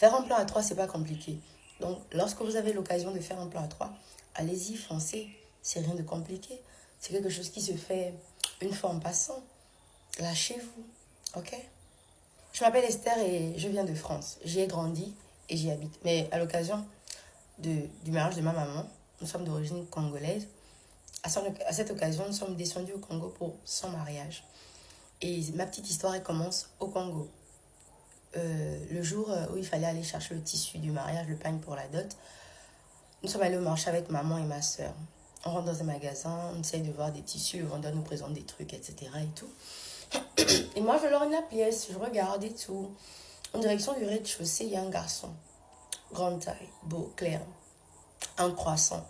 Faire un plan à trois, c'est pas compliqué. Donc, lorsque vous avez l'occasion de faire un plan à trois, allez-y, foncez. C'est rien de compliqué. C'est quelque chose qui se fait une fois en passant. Lâchez-vous. Ok? Je m'appelle Esther et je viens de France. J'y ai grandi et j'y habite. Mais à l'occasion du mariage de ma maman, nous sommes d'origine congolaise. À cette occasion, nous sommes descendus au Congo pour son mariage. Et ma petite histoire, elle commence au Congo. Le jour où il fallait aller chercher le tissu du mariage, le pagne pour la dot, nous sommes allés au marché avec maman et ma soeur. On rentre dans un magasin, on essaye de voir des tissus, le vendeur nous présente des trucs, etc. et tout. Et moi, je leur donne la pièce, je regarde et tout. En direction du rez-de-chaussée, il y a un garçon. Grande taille, beau, clair. Un croissant,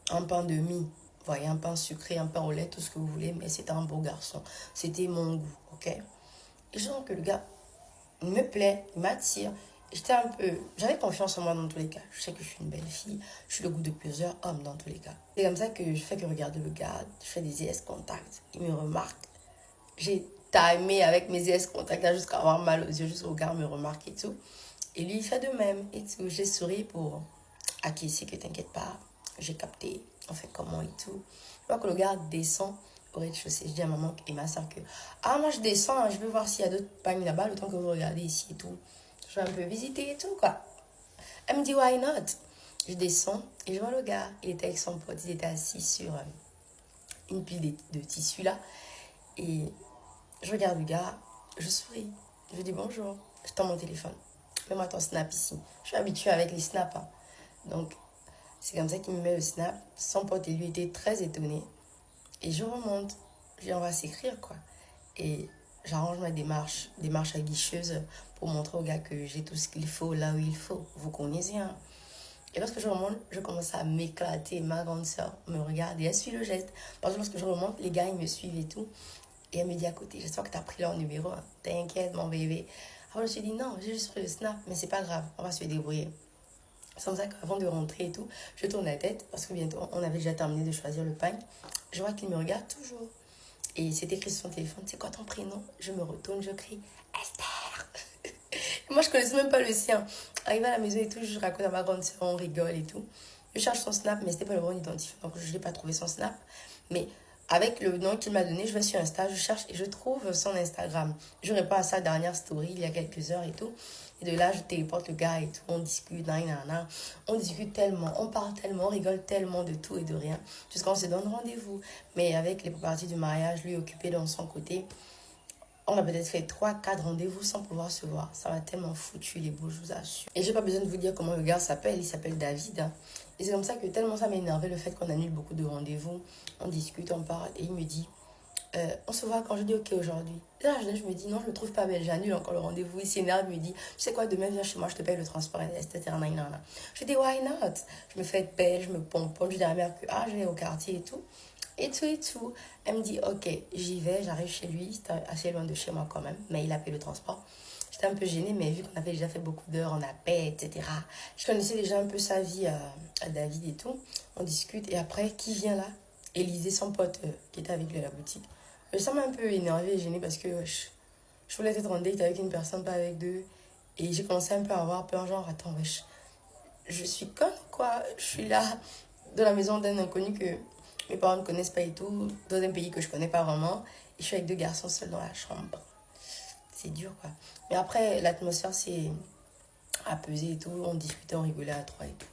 un pain de mie. Vous voyez, un pain sucré, un pain au lait, tout ce que vous voulez, mais c'était un beau garçon. C'était mon goût, ok? Et je sens que le gars, il me plaît, il m'attire. J'avais confiance en moi dans tous les cas. Je sais que je suis une belle fille, je suis le goût de plusieurs hommes dans tous les cas. C'est comme ça que je fais que regarder le gars, je fais des yes contacts, il me remarque. J'ai timé avec mes yes contacts là jusqu'à avoir mal aux yeux, juste le gars me remarque et tout. Et lui, il fait de même et tout. J'ai souri pour acquiescer que t'inquiète pas, j'ai capté, on fait comment et tout. Je vois que le gars descend au rez-de-chaussée. Je dis à maman et ma soeur que, ah, moi je descends, hein, je veux voir s'il y a d'autres pagnes là-bas, le temps que vous regardez ici et tout. Je vais un peu visiter et tout, quoi. Elle me dit, why not? Je descends et je vois le gars. Il était avec son pote, il était assis sur une pile de tissus là. Et je regarde le gars, je souris. Je dis bonjour, je tends mon téléphone. Mets-moi ton snap ici. Je suis habituée avec les snaps. Hein. Donc, c'est comme ça qu'il me met le snap. Son pote et lui étaient très étonnés. Et je remonte. Je dis, on va s'écrire, quoi. Et j'arrange ma démarche aguicheuse pour montrer au gars que j'ai tout ce qu'il faut là où il faut. Vous connaissez, hein. Et lorsque je remonte, je commence à m'éclater. Ma grande soeur me regarde et elle suit le geste. Parce que lorsque je remonte, les gars, ils me suivent et tout. Et elle me dit à côté, j'espère que tu as pris leur numéro. Hein. T'inquiète, mon bébé. Alors je me suis dit, non, j'ai juste pris le snap, mais c'est pas grave, on va se débrouiller. C'est comme ça qu'avant de rentrer et tout, je tourne la tête parce que bientôt, on avait déjà terminé de choisir le pagne. Je vois qu'il me regarde toujours. Et c'est écrit sur son téléphone, c'est quoi ton prénom? Je me retourne, je crie, Esther. Et moi, je connaissais même pas le sien. Arrivé à la maison et tout, je raconte à ma grande soeur, on rigole et tout. Je cherche son snap, mais c'était pas le bon identifiant, donc je n'ai pas trouvé son snap. Mais avec le nom qu'il m'a donné, je vais sur Insta, je cherche et je trouve son Instagram. Je réponds à sa dernière story il y a quelques heures et tout. Et de là, je téléporte le gars et tout. On discute, on discute tellement, on parle tellement, on rigole tellement de tout et de rien. Jusqu'à on se donne rendez-vous. Mais avec les parties du mariage, lui occupé dans son côté, on a peut-être fait 3, 4 rendez-vous sans pouvoir se voir. Ça m'a tellement foutu les bouts, je vous assure. Et j'ai pas besoin de vous dire comment le gars s'appelle. Il s'appelle David. Hein. Et c'est comme ça que tellement ça m'énervait le fait qu'on annule beaucoup de rendez-vous. On discute, on parle. Et il me dit, on se voit quand je dis ok aujourd'hui. Là, je me dis, non, je me trouve pas belle. J'annule encore le rendez-vous. Il s'énerve, il me dit, tu sais quoi, demain, viens chez moi, je te paye le transport, etc. Je dis, why not? Je me fais être belle, je me pomponne. Je dis à la mère que, je vais au quartier et tout. Et tout et tout. Elle me dit, ok, j'y vais, j'arrive chez lui, c'était assez loin de chez moi quand même, mais il a payé le transport. J'étais un peu gênée, mais vu qu'on avait déjà fait beaucoup d'heures en appel, etc., je connaissais déjà un peu sa vie à David et tout. On discute, et après, qui vient là? Élisée, son pote qui était avec lui à la boutique. Ça m'a un peu énervée et gênée parce que je voulais être en date avec une personne, pas avec deux. Et j'ai commencé un peu à avoir peur, genre, attends, wesh, je suis conne, quoi. Je suis là, dans la maison d'un inconnu que mes parents ne connaissent pas et tout, dans un pays que je connais pas vraiment. Et je suis avec deux garçons seuls dans la chambre. C'est dur, quoi. Mais après, l'atmosphère s'est apaisée et tout. On discutait, on rigolait à trois et tout.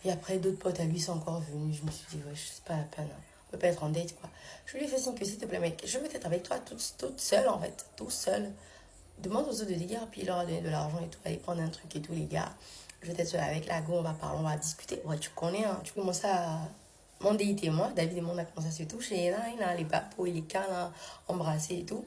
Et après, d'autres potes à lui sont encore venus. Je me suis dit, ouais, c'est pas la peine. Hein. On peut pas être en date, quoi. Je lui ai fait signe que s'il te plaît, mec, je veux être avec toi toute seule, en fait. Tout seul. Demande aux autres de dire, puis il leur a donné de l'argent et tout. Aller prendre un truc et tout, les gars. Je vais être seule avec la go, on va parler, on va discuter. Ouais, tu connais, hein. Tu commences à. Mon déité et moi, David et moi, on a commencé à se toucher. Là, il a les papos, les câlins, embrasser et tout.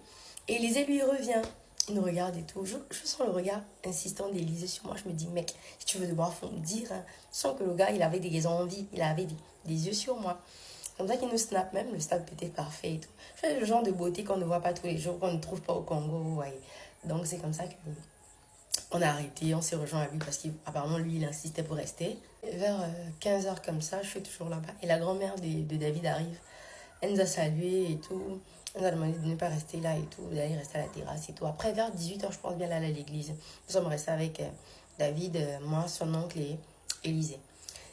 Et Élisée, lui, il revient. Il nous regarde et tout. Je sens le regard insistant d'Élisée sur moi. Je me dis, mec, si tu veux de moi, faut me dire. Hein. Je sens que le gars, il avait des envies. Il avait des yeux sur moi. Comme ça qu'il nous snap, même le snap était parfait et tout. C'est le genre de beauté qu'on ne voit pas tous les jours, qu'on ne trouve pas au Congo. Ouais. Donc c'est comme ça que on a arrêté, on s'est rejoint à lui parce qu'apparemment lui il insistait pour rester. Vers 15 h comme ça, je suis toujours là-bas. Et la grand-mère de David arrive. Elle nous a salués et tout. Elle nous a demandé de ne pas rester là et tout, d'aller rester à la terrasse et tout. Après, vers 18 h, je pense bien là à l'église. Nous sommes restés avec David, moi, son oncle et Élisée.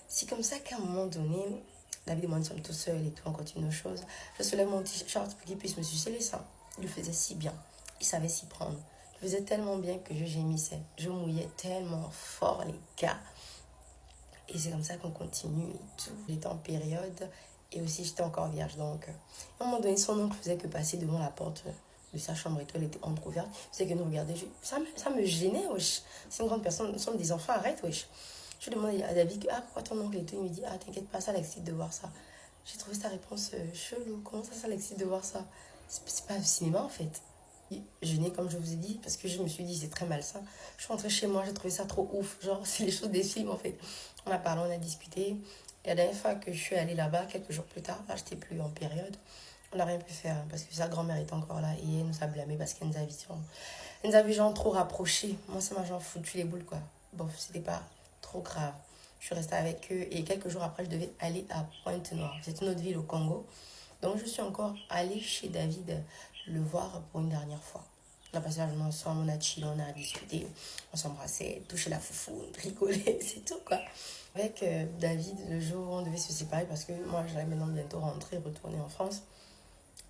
C'est comme ça qu'à un moment donné, David et moi, nous sommes tous seuls et tout, on continue nos choses. Je soulève mon t-shirt pour qu'il puisse me sucer les seins. Il le faisait si bien. Il savait s'y prendre. Il le faisait tellement bien que je gémissais. Je mouillais tellement fort, les gars. Et c'est comme ça qu'on continue et tout. J'étais en période et aussi j'étais encore vierge. Donc, à un moment donné, son oncle faisait que passer devant la porte de sa chambre et tout, elle était entrouverte. Il faisait que nous regarder. Ça me gênait, wesh. C'est une grande personne. Nous sommes des enfants, arrête, wesh. Je demandais à David, pourquoi ton oncle et tout. Il me dit, t'inquiète pas, ça l'excite de voir ça. J'ai trouvé sa réponse chelou. Comment ça l'excite de voir ça? C'est pas le cinéma en fait. Je n'ai, comme je vous ai dit, parce que je me suis dit, c'est très malsain. Je suis rentrée chez moi, j'ai trouvé ça trop ouf. Genre, c'est les choses des films en fait. On a parlé, on a discuté. Et la dernière fois que je suis allée là-bas, quelques jours plus tard, là, j'étais plus en période. On n'a rien pu faire parce que sa grand-mère était encore là et elle nous a blâmé parce qu'elle nous a vu genre trop rapprochés. Moi, ça m'a genre foutu les boules quoi. Bon, c'était pas trop grave. Je suis restée avec eux et quelques jours après, je devais aller à Pointe-Noire. C'est une autre ville au Congo. Donc, je suis encore allée chez David le voir pour une dernière fois. On a passé la journée ensemble, on a chillé, on a discuté, on s'embrassait, touché la foufou, rigolé, c'est tout quoi. Avec David, le jour où on devait se séparer, parce que moi j'allais maintenant bientôt rentrer, retourner en France,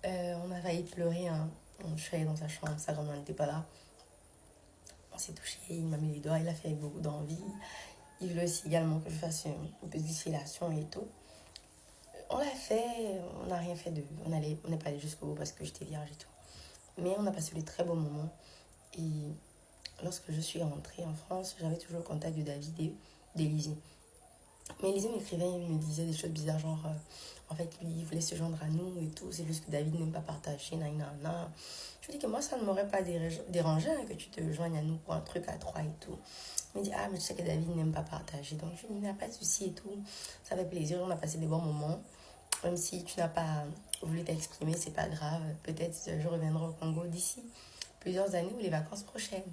on a failli pleurer. Hein. Je suis allée dans sa chambre, sa grand-mère n'était pas là. On s'est touché, il m'a mis les doigts, il a fait avec beaucoup d'envie. Il voulait aussi également que je fasse une petite fellation et tout. On l'a fait, on n'a rien fait de... On n'est pas allé jusqu'au bout parce que j'étais vierge et tout. Mais on a passé de très beaux moments. Et lorsque je suis rentrée en France, j'avais toujours le contact de David et d'Élisée. Mais Élisée m'écrivait, il me disait des choses bizarres, genre, en fait, lui, il voulait se joindre à nous et tout. C'est juste que David n'aime pas partager, nanana. Je lui dis que moi, ça ne m'aurait pas dérangé hein, que tu te joignes à nous pour un truc à trois et tout. Il me dit, mais tu sais que David n'aime pas partager. Donc, je lui dis, il n'y a pas de souci et tout. Ça fait plaisir, on a passé des bons moments. Même si tu n'as pas voulu t'exprimer, c'est pas grave. Peut-être je reviendrai au Congo d'ici plusieurs années ou les vacances prochaines.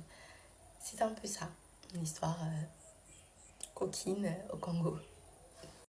C'est un peu ça, une histoire coquine au Congo.